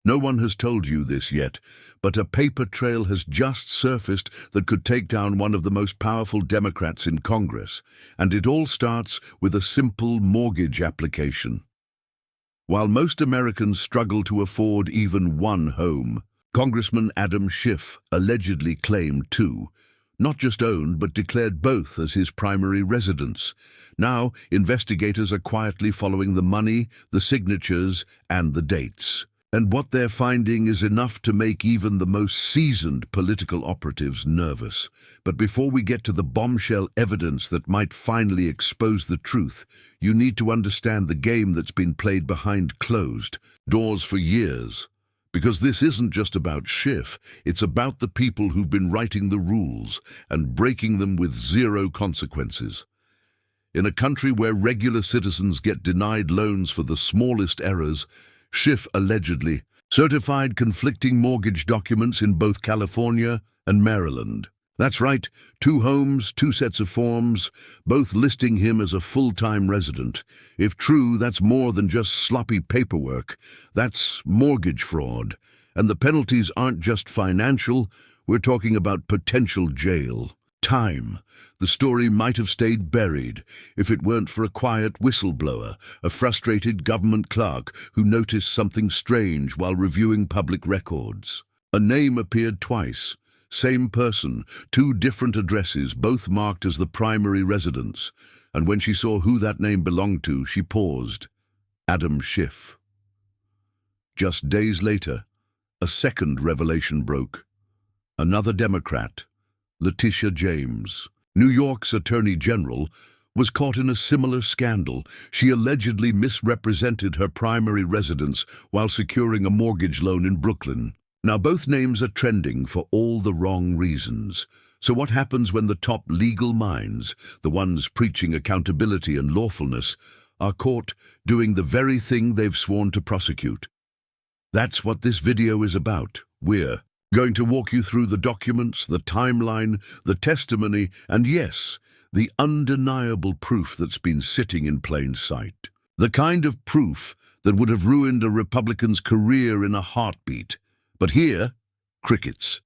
No one has told you this yet, but a paper trail has just surfaced that could take down one of the most powerful Democrats in Congress, and it all starts with a simple mortgage application. While most Americans struggle to afford even one home, Congressman Adam Schiff allegedly claimed two, not just owned but declared both as his primary residence. Now, investigators are quietly following the money, the signatures, and the dates. And what they're finding is enough to make even the most seasoned political operatives nervous. But before we get to the bombshell evidence that might finally expose the truth, you need to understand the game that's been played behind closed doors for years. Because this isn't just about Schiff, it's about the people who've been writing the rules and breaking them with zero consequences. In a country where regular citizens get denied loans for the smallest errors, Schiff allegedly certified conflicting mortgage documents in both California and Maryland. That's right, 2 homes, 2 sets of forms, both listing him as a full-time resident. If true, that's more than just sloppy paperwork. That's mortgage fraud. And the penalties aren't just financial, we're talking about potential jail. Time. The story might have stayed buried if it weren't for a quiet whistleblower, a frustrated government clerk who noticed something strange while reviewing public records. A name appeared twice. Same person, 2 different addresses, both marked as the primary residence. And when she saw who that name belonged to, she paused. Adam Schiff. Just days later, a second revelation broke. Another Democrat, Letitia James, New York's Attorney General, was caught in a similar scandal. She allegedly misrepresented her primary residence while securing a mortgage loan in Brooklyn. Now, both names are trending for all the wrong reasons. So what happens when the top legal minds, the ones preaching accountability and lawfulness, are caught doing the very thing they've sworn to prosecute? That's what this video is about. We're going to walk you through the documents, the timeline, the testimony, and yes, the undeniable proof that's been sitting in plain sight. The kind of proof that would have ruined a Republican's career in a heartbeat. But here, crickets.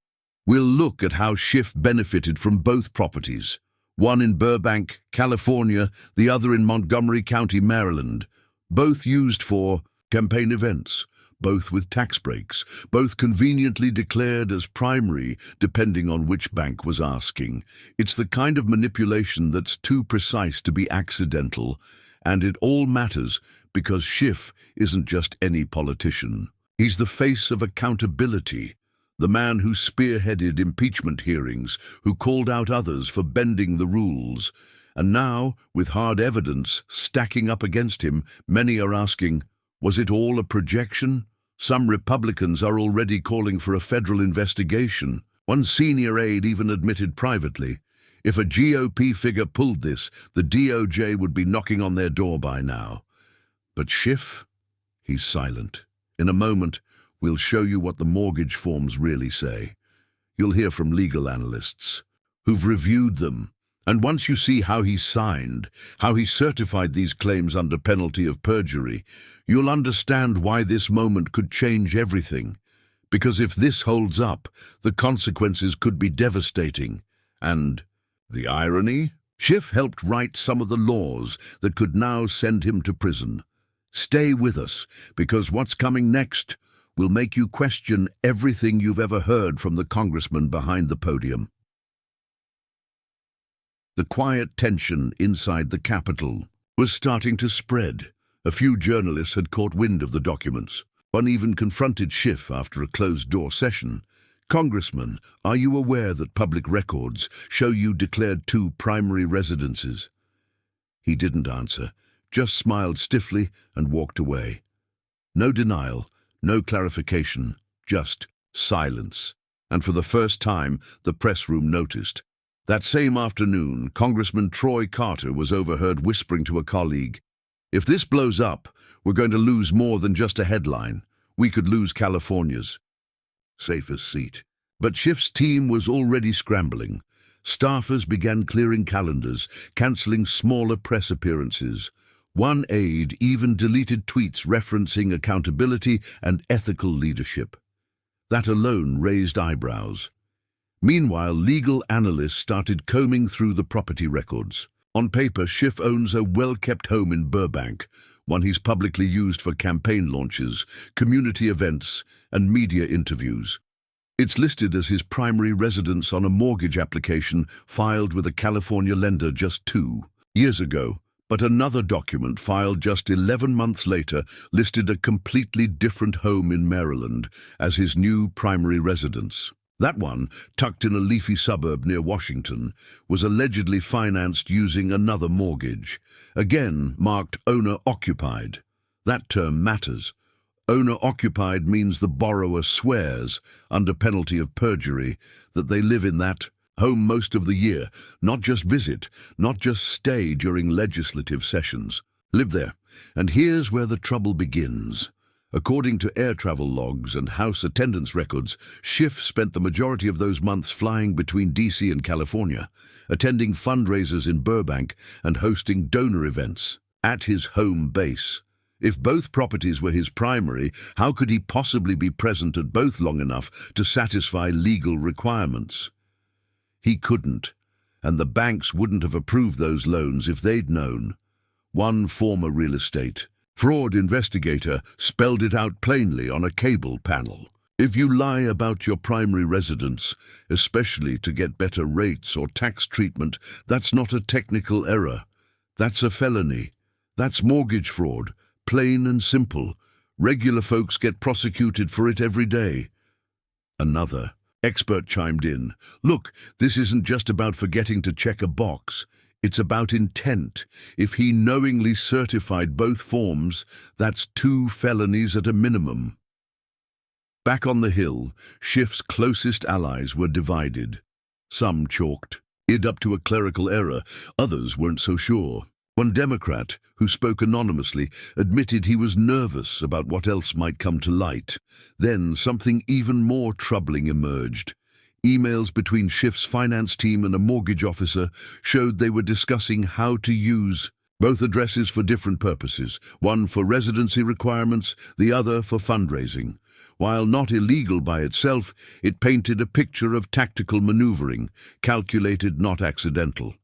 We'll look at how Schiff benefited from both properties, one in Burbank, California, the other in Montgomery County, Maryland, both used for campaign events, both with tax breaks, both conveniently declared as primary, depending on which bank was asking. It's the kind of manipulation that's too precise to be accidental, and it all matters because Schiff isn't just any politician. He's the face of accountability, the man who spearheaded impeachment hearings, who called out others for bending the rules. And now, with hard evidence stacking up against him, many are asking, was it all a projection? Some Republicans are already calling for a federal investigation. One senior aide even admitted privately, if a GOP figure pulled this, the DOJ would be knocking on their door by now. But Schiff? He's silent. In a moment, we'll show you what the mortgage forms really say. You'll hear from legal analysts who've reviewed them. And once you see how he signed, how he certified these claims under penalty of perjury, you'll understand why this moment could change everything. Because if this holds up, the consequences could be devastating. And the irony? Schiff helped write some of the laws that could now send him to prison. Stay with us, because what's coming next will make you question everything you've ever heard from the congressman behind the podium. The quiet tension inside the Capitol was starting to spread. A few journalists had caught wind of the documents. One even confronted Schiff after a closed-door session. "Congressman, are you aware that public records show you declared 2 primary residences?" He didn't answer, just smiled stiffly and walked away. No denial, no clarification, just silence. And for the first time, the press room noticed. That same afternoon, Congressman Troy Carter was overheard whispering to a colleague, "If this blows up, we're going to lose more than just a headline. We could lose California's safest seat." But Schiff's team was already scrambling. Staffers began clearing calendars, cancelling smaller press appearances. One aide even deleted tweets referencing accountability and ethical leadership. That alone raised eyebrows. Meanwhile, legal analysts started combing through the property records. On paper, Schiff owns a well-kept home in Burbank, one he's publicly used for campaign launches, community events, and media interviews. It's listed as his primary residence on a mortgage application filed with a California lender just 2 years ago. But another document filed just 11 months later listed a completely different home in Maryland as his new primary residence. That one, tucked in a leafy suburb near Washington, was allegedly financed using another mortgage, again marked owner-occupied. That term matters. Owner-occupied means the borrower swears, under penalty of perjury, that they live in that home most of the year, not just visit, not just stay during legislative sessions. Live there. And here's where the trouble begins. According to air travel logs and house attendance records, Schiff spent the majority of those months flying between DC and California, attending fundraisers in Burbank and hosting donor events at his home base. If both properties were his primary, how could he possibly be present at both long enough to satisfy legal requirements? He couldn't, and the banks wouldn't have approved those loans if they'd known. One former real estate fraud investigator spelled it out plainly on a cable panel. If you lie about your primary residence, especially to get better rates or tax treatment, that's not a technical error. That's a felony. That's mortgage fraud, plain and simple. Regular folks get prosecuted for it every day. Another expert chimed in. Look, this isn't just about forgetting to check a box. It's about intent. If he knowingly certified both forms, that's 2 felonies at a minimum. Back on the Hill, Schiff's closest allies were divided. Some chalked it up to a clerical error, others weren't so sure. One Democrat, who spoke anonymously, admitted he was nervous about what else might come to light. Then something even more troubling emerged. Emails between Schiff's finance team and a mortgage officer showed they were discussing how to use both addresses for different purposes, one for residency requirements, the other for fundraising. While not illegal by itself, it painted a picture of tactical maneuvering, calculated, not accidental.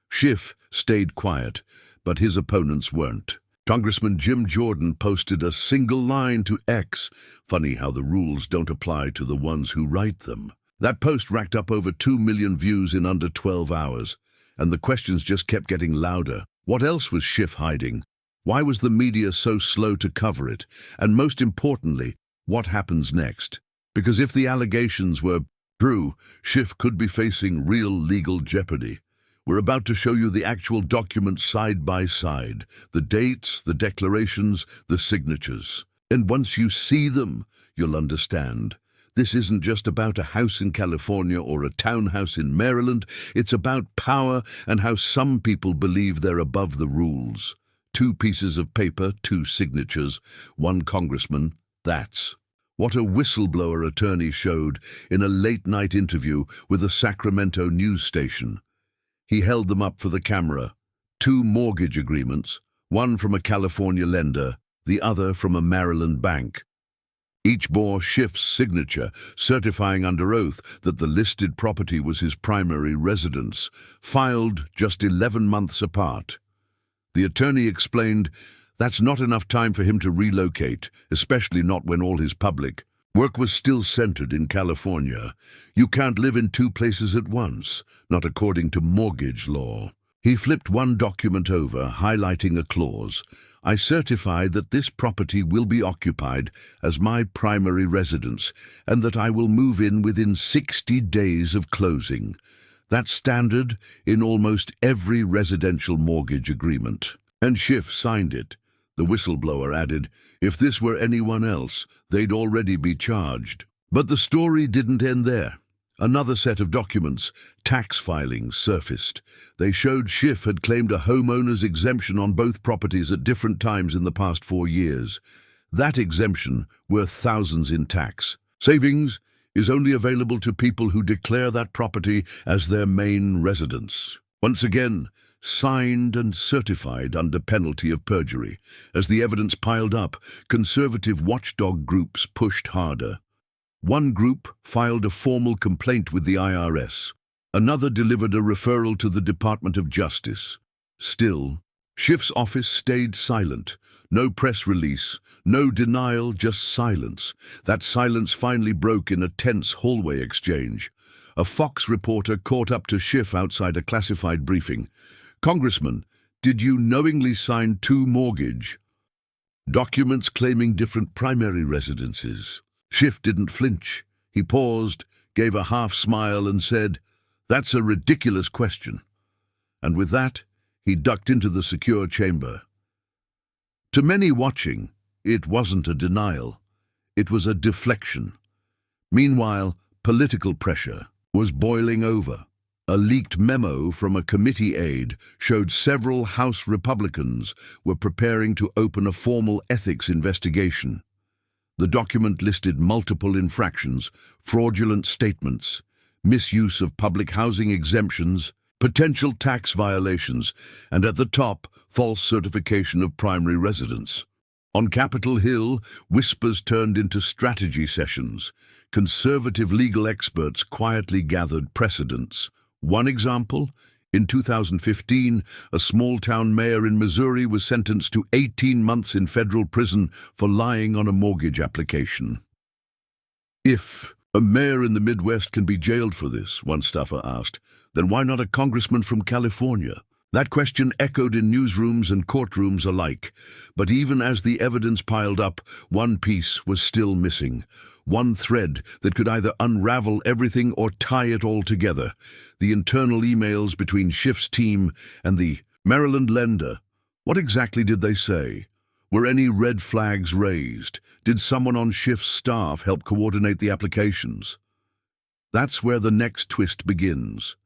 Schiff stayed quiet, but his opponents weren't. Congressman Jim Jordan posted a single line to X. Funny how the rules don't apply to the ones who write them. That post racked up over 2 million views in under 12 hours, and the questions just kept getting louder. What else was Schiff hiding? Why was the media so slow to cover it? And most importantly, what happens next? Because if the allegations were true, Schiff could be facing real legal jeopardy. We're about to show you the actual documents side by side, the dates, the declarations, the signatures. And once you see them, you'll understand. This isn't just about a house in California or a townhouse in Maryland. It's about power and how some people believe they're above the rules. 2 pieces of paper, 2 signatures, 1 congressman. That's what a whistleblower attorney showed in a late-night interview with a Sacramento news station. He held them up for the camera. 2 mortgage agreements, one from a California lender, the other from a Maryland bank. Each bore Schiff's signature, certifying under oath that the listed property was his primary residence, filed just 11 months apart. The attorney explained, that's not enough time for him to relocate, especially not when all his public work was still centered in California. You can't live in 2 places at once, not according to mortgage law. He flipped one document over, highlighting a clause. I certify that this property will be occupied as my primary residence and that I will move in within 60 days of closing. That's standard in almost every residential mortgage agreement. And Schiff signed it. The whistleblower added, if this were anyone else, they'd already be charged. But the story didn't end there. Another set of documents, tax filings, surfaced. They showed Schiff had claimed a homeowner's exemption on both properties at different times in the past 4 years. That exemption, worth thousands in tax savings, is only available to people who declare that property as their main residence. Once again, signed and certified under penalty of perjury. As the evidence piled up, conservative watchdog groups pushed harder. One group filed a formal complaint with the IRS. Another delivered a referral to the Department of Justice. Still, Schiff's office stayed silent. No press release, no denial, just silence. That silence finally broke in a tense hallway exchange. A Fox reporter caught up to Schiff outside a classified briefing. "Congressman, did you knowingly sign 2 mortgage documents claiming different primary residences?" Schiff didn't flinch. He paused, gave a half smile and said, "That's a ridiculous question." And with that, he ducked into the secure chamber. To many watching, it wasn't a denial. It was a deflection. Meanwhile, political pressure was boiling over. A leaked memo from a committee aide showed several House Republicans were preparing to open a formal ethics investigation. The document listed multiple infractions, fraudulent statements, misuse of public housing exemptions, potential tax violations, and at the top, false certification of primary residence. On Capitol Hill, whispers turned into strategy sessions. Conservative legal experts quietly gathered precedents. One example, in 2015, a small-town mayor in Missouri was sentenced to 18 months in federal prison for lying on a mortgage application. If a mayor in the Midwest can be jailed for this, one staffer asked, then why not a congressman from California? That question echoed in newsrooms and courtrooms alike. But even as the evidence piled up, one piece was still missing. One thread that could either unravel everything or tie it all together. The internal emails between Schiff's team and the Maryland lender. What exactly did they say? Were any red flags raised? Did someone on Schiff's staff help coordinate the applications? That's where the next twist begins.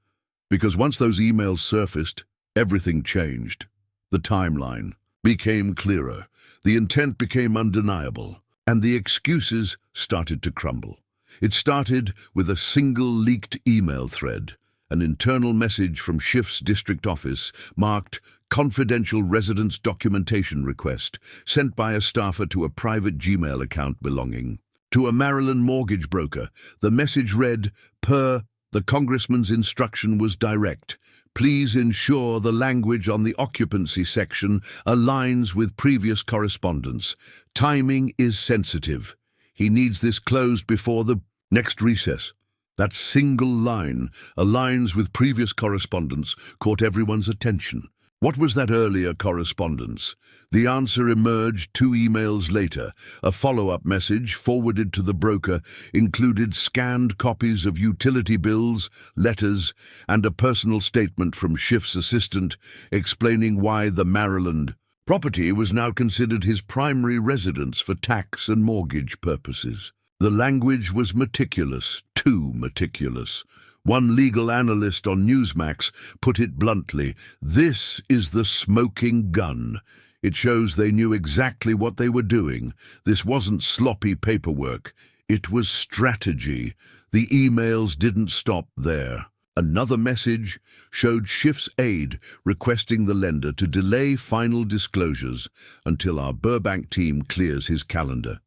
Because once those emails surfaced, everything changed. The timeline became clearer, the intent became undeniable, and the excuses started to crumble. It started with a single leaked email thread, an internal message from Schiff's district office marked "Confidential Residence Documentation Request," sent by a staffer to a private Gmail account belonging to a Maryland mortgage broker. The message read, "Per the congressman's instruction was direct. Please ensure the language on the occupancy section aligns with previous correspondence. Timing is sensitive. He needs this closed before the next recess." That single line, "aligns with previous correspondence," caught everyone's attention. What was that earlier correspondence? The answer emerged 2 emails later. A follow-up message forwarded to the broker included scanned copies of utility bills, letters, and a personal statement from Schiff's assistant explaining why the Maryland property was now considered his primary residence for tax and mortgage purposes. The language was meticulous, too meticulous. One legal analyst on Newsmax put it bluntly, "This is the smoking gun." It shows they knew exactly what they were doing. This wasn't sloppy paperwork. It was strategy. The emails didn't stop there. Another message showed Schiff's aide requesting the lender to delay final disclosures until our Burbank team clears his calendar.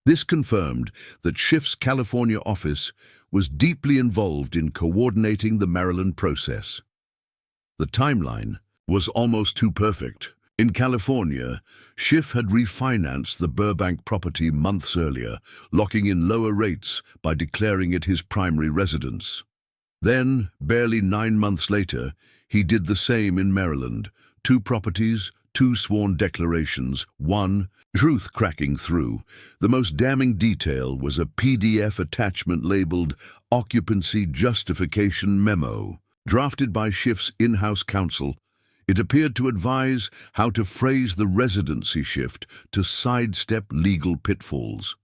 This confirmed that Schiff's California office was deeply involved in coordinating the Maryland process. The timeline was almost too perfect. In California, Schiff had refinanced the Burbank property months earlier, locking in lower rates by declaring it his primary residence. Then, barely 9 months later, he did the same in Maryland. 2 properties, 2 sworn declarations, 1 truth cracking through. The most damning detail was a PDF attachment labeled "Occupancy Justification Memo," drafted by Schiff's in-house counsel. It appeared to advise how to phrase the residency shift to sidestep legal pitfalls.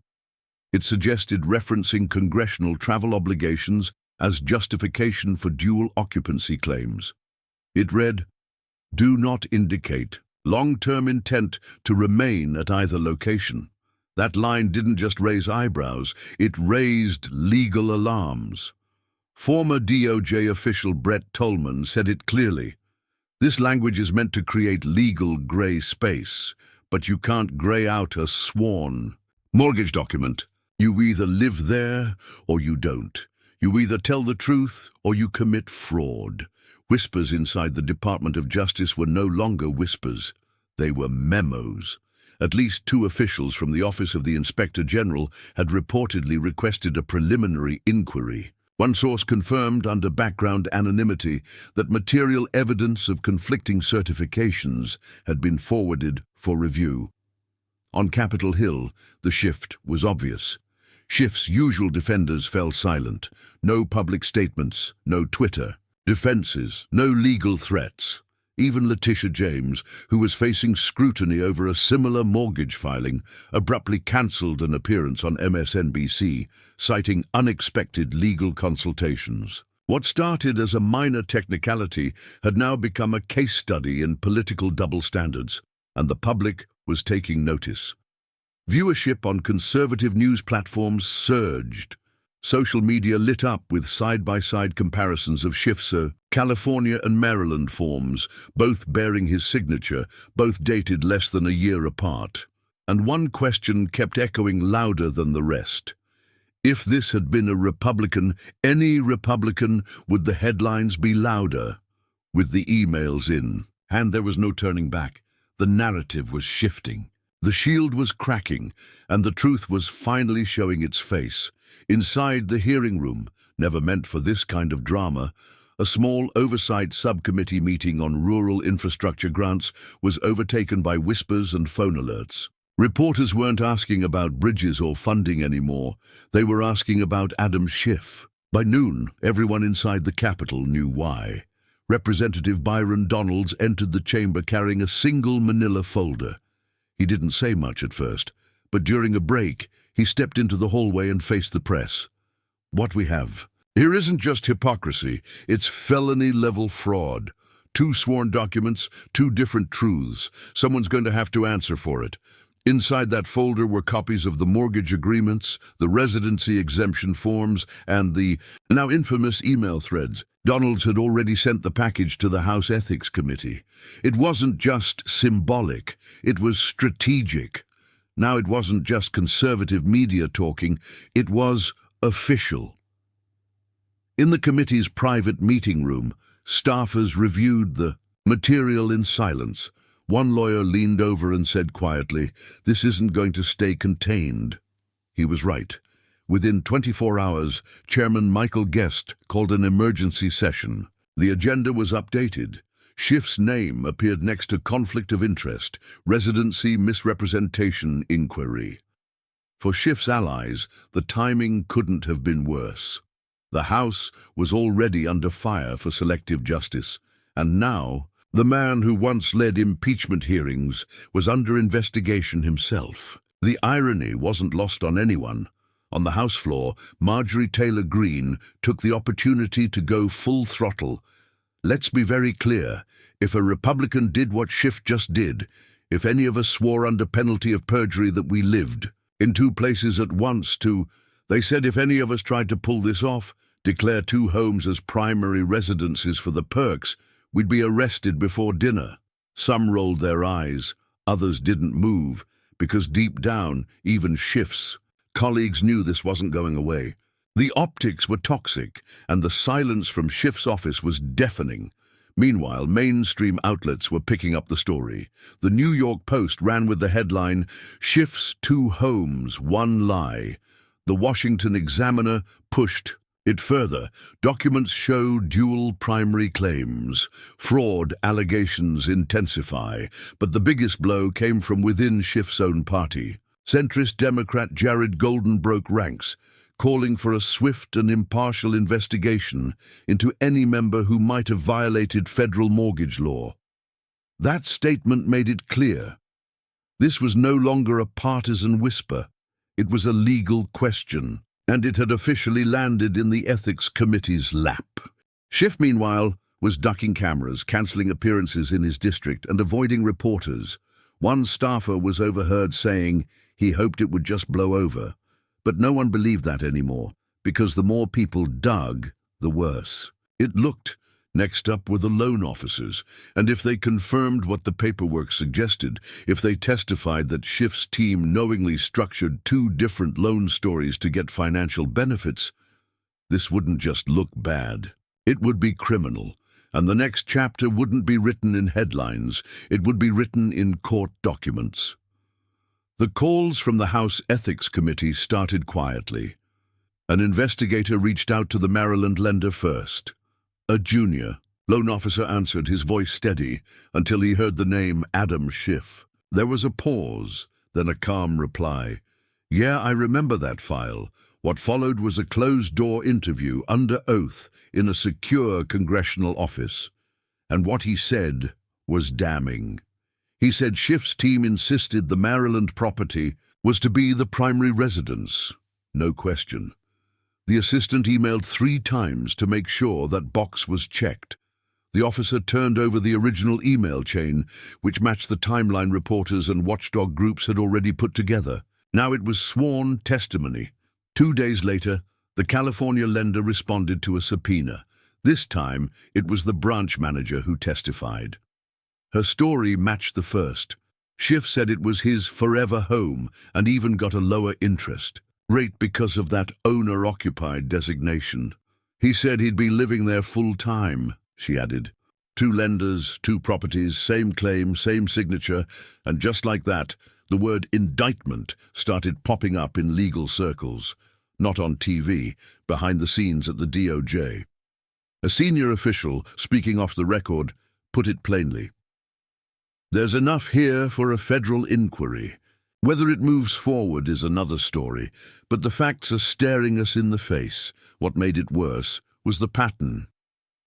It suggested referencing congressional travel obligations as justification for dual occupancy claims. It read, "Do not indicate long-term intent to remain at either location." That line didn't just raise eyebrows, it raised legal alarms. Former DOJ official Brett Tolman said it clearly. This language is meant to create legal grey space, but you can't grey out a sworn mortgage document. You either live there or you don't. You either tell the truth or you commit fraud. Whispers inside the Department of Justice were no longer whispers. They were memos. At least 2 officials from the Office of the Inspector General had reportedly requested a preliminary inquiry. One source confirmed under background anonymity that material evidence of conflicting certifications had been forwarded for review. On Capitol Hill, the shift was obvious. Schiff's usual defenders fell silent. No public statements, no Twitter, defenses, no legal threats. Even Letitia James, who was facing scrutiny over a similar mortgage filing, abruptly cancelled an appearance on MSNBC, citing unexpected legal consultations. What started as a minor technicality had now become a case study in political double standards, and the public was taking notice. Viewership on conservative news platforms surged. Social media lit up with side-by-side comparisons of Schiff's California and Maryland forms, both bearing his signature, both dated less than a year apart. And one question kept echoing louder than the rest. If this had been a Republican, any Republican, would the headlines be louder? With the emails in, and there was no turning back. The narrative was shifting. The shield was cracking, and the truth was finally showing its face. Inside the hearing room, never meant for this kind of drama, a small oversight subcommittee meeting on rural infrastructure grants was overtaken by whispers and phone alerts. Reporters weren't asking about bridges or funding anymore. They were asking about Adam Schiff. By noon, everyone inside the Capitol knew why. Representative Byron Donalds entered the chamber carrying a single manila folder. He didn't say much at first, but during a break, he stepped into the hallway and faced the press. What we have here isn't just hypocrisy, it's felony-level fraud. 2 sworn documents, 2 different truths. Someone's going to have to answer for it. Inside that folder were copies of the mortgage agreements, the residency exemption forms, and the now infamous email threads. Donalds had already sent the package to the House Ethics Committee. It wasn't just symbolic, it was strategic. Now it wasn't just conservative media talking, it was official. In the committee's private meeting room, staffers reviewed the material in silence. One lawyer leaned over and said quietly, "This isn't going to stay contained." He was right. Within 24 hours, Chairman Michael Guest called an emergency session. The agenda was updated. Schiff's name appeared next to conflict of interest, residency misrepresentation inquiry. For Schiff's allies, the timing couldn't have been worse. The House was already under fire for selective justice, and now the man who once led impeachment hearings was under investigation himself. The irony wasn't lost on anyone. On the House floor, Marjorie Taylor Greene took the opportunity to go full throttle. Let's be very clear, if a Republican did what Schiff just did, if any of us swore under penalty of perjury that we lived in 2 places at once they said if any of us tried to pull this off, declare 2 homes as primary residences for the perks, we'd be arrested before dinner. Some rolled their eyes, others didn't move, because deep down, even Schiff's colleagues knew this wasn't going away. The optics were toxic, and the silence from Schiff's office was deafening. Meanwhile, mainstream outlets were picking up the story. The New York Post ran with the headline, "Schiff's 2 homes, 1 lie." The Washington Examiner pushed it further. Documents show dual primary claims. Fraud allegations intensify, but the biggest blow came from within Schiff's own party. Centrist Democrat Jared Golden broke ranks, calling for a swift and impartial investigation into any member who might have violated federal mortgage law. That statement made it clear. This was no longer a partisan whisper. It was a legal question, and it had officially landed in the Ethics Committee's lap. Schiff, meanwhile, was ducking cameras, cancelling appearances in his district, and avoiding reporters. One staffer was overheard saying he hoped it would just blow over. But no one believed that anymore, because the more people dug, the worse. It looked Next up were the loan officers, and if they confirmed what the paperwork suggested, if they testified that Schiff's team knowingly structured two different loan stories to get financial benefits, this wouldn't just look bad. It would be criminal, and the next chapter wouldn't be written in headlines, it would be written in court documents. The calls from the House Ethics Committee started quietly. An investigator reached out to the Maryland lender first. A junior loan officer answered, his voice steady, until he heard the name Adam Schiff. There was a pause, then a calm reply. "Yeah, I remember that file. What followed was a closed-door interview under oath in a secure congressional office. And what he said was damning. He said Schiff's team insisted the Maryland property was to be the primary residence. No question. The assistant emailed 3 times to make sure that box was checked. The officer turned over the original email chain, which matched the timeline reporters and watchdog groups had already put together. Now it was sworn testimony. 2 days later, the California lender responded to a subpoena. This time, it was the branch manager who testified. Her story matched the first. Schiff said it was his forever home and even got a lower interest rate because of that owner-occupied designation. He said he'd been living there full-time, she added. 2 lenders, 2 properties, same claim, same signature, and just like that, the word indictment started popping up in legal circles. Not on TV, behind the scenes at the DOJ. A senior official, speaking off the record, put it plainly. "There's enough here for a federal inquiry. Whether it moves forward is another story, but the facts are staring us in the face. What made it worse was the pattern.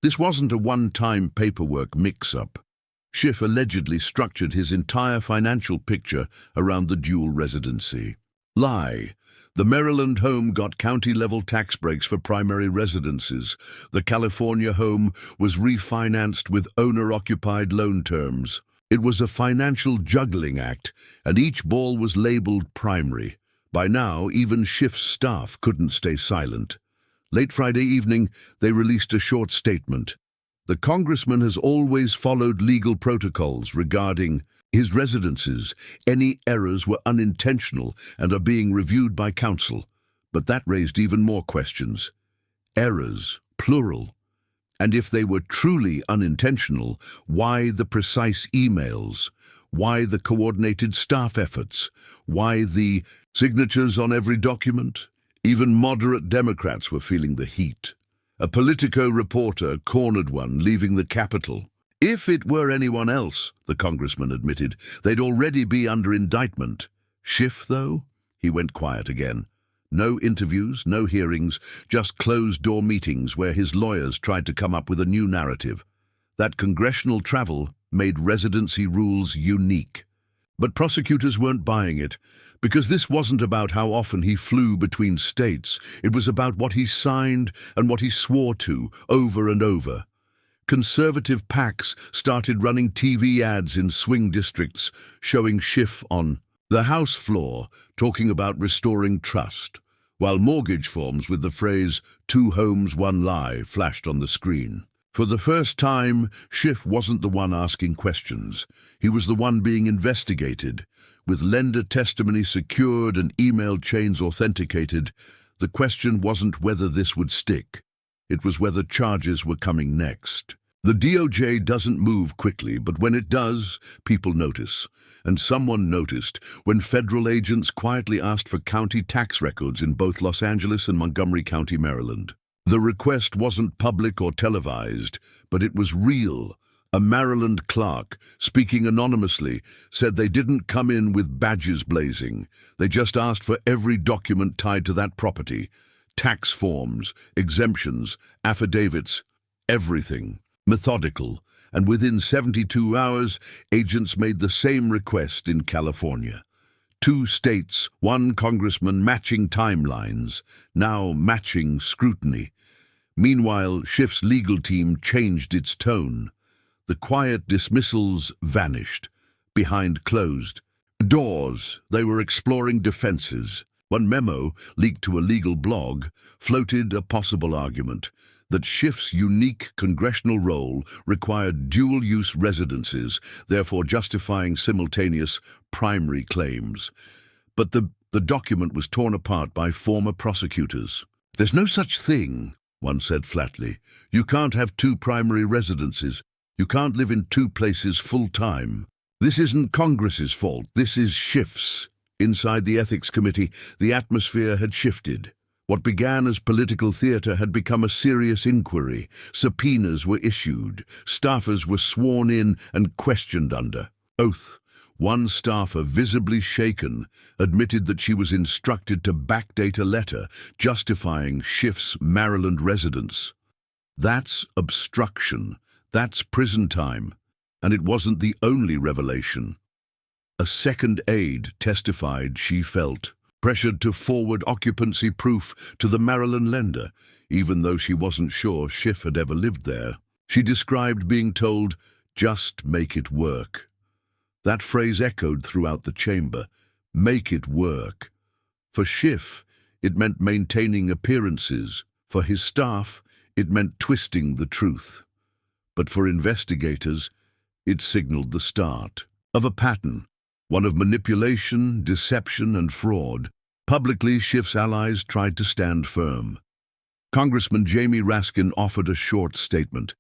This wasn't a one-time paperwork mix-up. Schiff allegedly structured his entire financial picture around the dual residency. Lie. The Maryland home got county-level tax breaks for primary residences. The California home was refinanced with owner-occupied loan terms. It was a financial juggling act, and each ball was labeled primary. By now, even Schiff's staff couldn't stay silent. Late Friday evening, they released a short statement. The congressman has always followed legal protocols regarding his residences. Any errors were unintentional and are being reviewed by counsel. But that raised even more questions. Errors, plural. And if they were truly unintentional, why the precise emails? Why the coordinated staff efforts? Why the signatures on every document? Even moderate Democrats were feeling the heat. A Politico reporter cornered one, leaving the Capitol. If it were anyone else, the congressman admitted, they'd already be under indictment. Schiff, though? He went quiet again. No interviews, no hearings, just closed-door meetings where his lawyers tried to come up with a new narrative. That congressional travel made residency rules unique. But prosecutors weren't buying it, because this wasn't about how often he flew between states. It was about what he signed and what he swore to, over and over. Conservative PACs started running TV ads in swing districts, showing Schiff on the House floor, talking about restoring trust, while mortgage forms with the phrase, 2 homes, 1 lie, flashed on the screen. For the first time, Schiff wasn't the one asking questions. He was the one being investigated. With lender testimony secured and email chains authenticated, the question wasn't whether this would stick. It was whether charges were coming next. The DOJ doesn't move quickly, but when it does, people notice. And someone noticed when federal agents quietly asked for county tax records in both Los Angeles and Montgomery County, Maryland. The request wasn't public or televised, but it was real. A Maryland clerk, speaking anonymously, said they didn't come in with badges blazing. They just asked for every document tied to that property. Tax forms, exemptions, affidavits, everything. Methodical, and within 72 hours, agents made the same request in California. 2 states, 1 congressman matching timelines, now matching scrutiny. Meanwhile, Schiff's legal team changed its tone. The quiet dismissals vanished. Behind closed doors, they were exploring defenses. One memo, leaked to a legal blog, floated a possible argument. that Schiff's unique congressional role required dual-use residences, therefore justifying simultaneous primary claims. But the document was torn apart by former prosecutors. "There's no such thing," one said flatly. "You can't have two primary residences. You can't live in two places full-time. This isn't Congress's fault. This is Schiff's." Inside the Ethics Committee, the atmosphere had shifted. What began as political theater had become a serious inquiry. Subpoenas were issued. Staffers were sworn in and questioned under oath. One staffer, visibly shaken, admitted that she was instructed to backdate a letter justifying Schiff's Maryland residence. That's obstruction. That's prison time. And it wasn't the only revelation. A second aide testified she felt pressured to forward occupancy proof to the Maryland lender, even though she wasn't sure Schiff had ever lived there. She described being told, "Just make it work." That phrase echoed throughout the chamber. Make it work. For Schiff, it meant maintaining appearances. For his staff, it meant twisting the truth. But for investigators, it signaled the start of a pattern, one of manipulation, deception, and fraud. Publicly, Schiff's allies tried to stand firm. Congressman Jamie Raskin offered a short statement.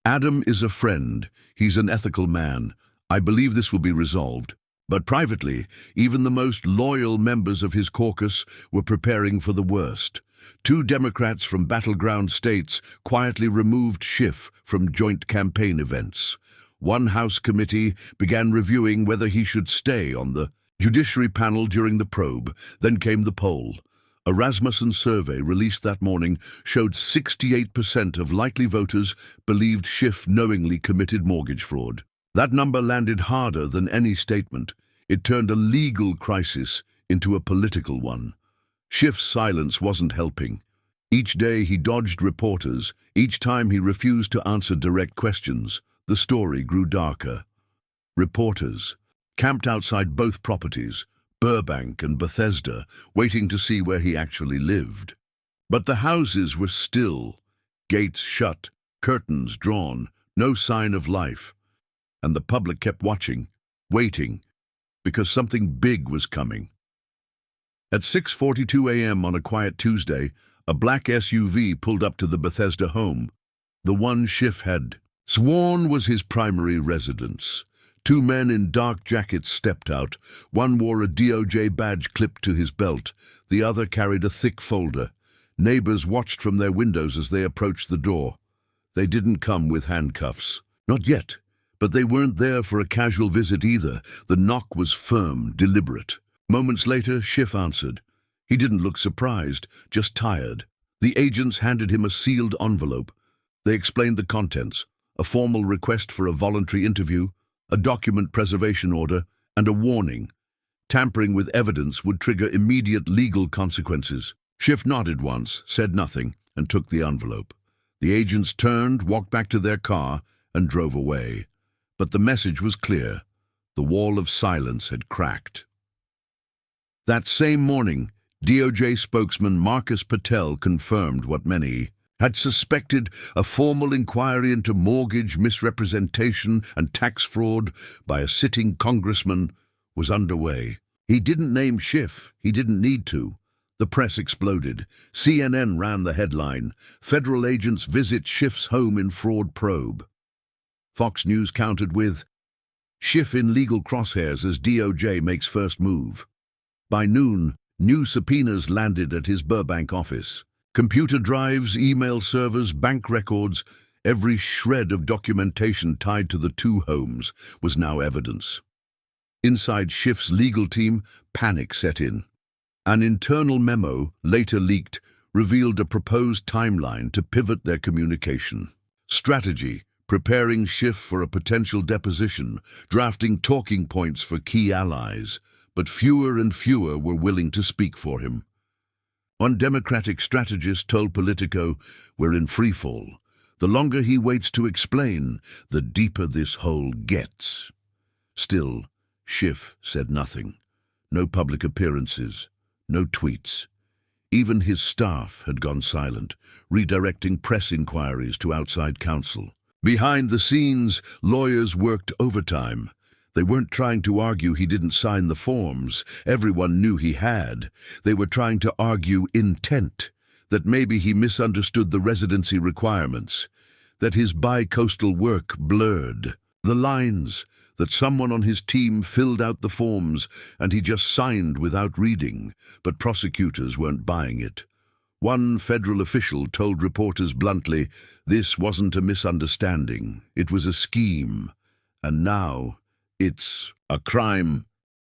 "Adam is a friend. He's an ethical man. I believe this will be resolved." But privately, even the most loyal members of his caucus were preparing for the worst. Two Democrats from battleground states quietly removed Schiff from joint campaign events. One House committee began reviewing whether he should stay on the Judiciary panel during the probe. Then came the poll. A Rasmussen survey released that morning showed 68% of likely voters believed Schiff knowingly committed mortgage fraud. That number landed harder than any statement. It turned a legal crisis into a political one. Schiff's silence wasn't helping. Each day he dodged reporters. Each time he refused to answer direct questions. The story grew darker. Reporters camped outside both properties, Burbank and Bethesda, waiting to see where he actually lived. But the houses were still, gates shut, curtains drawn, no sign of life. And the public kept watching, waiting, because something big was coming. At 6:42 a.m. on a quiet Tuesday, a black SUV pulled up to the Bethesda home, the one Schiff had sworn was his primary residence. Two men in dark jackets stepped out. One wore a DOJ badge clipped to his belt. The other carried a thick folder. Neighbors watched from their windows as they approached the door. They didn't come with handcuffs. Not yet. But they weren't there for a casual visit either. The knock was firm, deliberate. Moments later, Schiff answered. He didn't look surprised, just tired. The agents handed him a sealed envelope. They explained the contents: a formal request for a voluntary interview, a document preservation order, and a warning. Tampering with evidence would trigger immediate legal consequences. Schiff nodded once, said nothing, and took the envelope. The agents turned, walked back to their car, and drove away. But the message was clear. The wall of silence had cracked. That same morning, DOJ spokesman Marcus Patel confirmed what many had suspected: a formal inquiry into mortgage misrepresentation and tax fraud by a sitting congressman was underway. He didn't name Schiff. He didn't need to. The press exploded. CNN ran the headline, "Federal agents visit Schiff's home in fraud probe." Fox News countered with, "Schiff in legal crosshairs as DOJ makes first move." By noon, new subpoenas landed at his Burbank office. Computer drives, email servers, bank records, every shred of documentation tied to the two homes was now evidence. Inside Schiff's legal team, panic set in. An internal memo, later leaked, revealed a proposed timeline to pivot their communication. Strategy: preparing Schiff for a potential deposition, drafting talking points for key allies, but fewer and fewer were willing to speak for him. One Democratic strategist told Politico, "We're in freefall. The longer he waits to explain, the deeper this hole gets." Still, Schiff said nothing. No public appearances, no tweets. Even his staff had gone silent, redirecting press inquiries to outside counsel. Behind the scenes, lawyers worked overtime. They weren't trying to argue he didn't sign the forms. Everyone knew he had. They were trying to argue intent, that maybe he misunderstood the residency requirements, that his bi-coastal work blurred the lines, that someone on his team filled out the forms and he just signed without reading, but prosecutors weren't buying it. One federal official told reporters bluntly, this wasn't a misunderstanding, it was a scheme, and now it's a crime.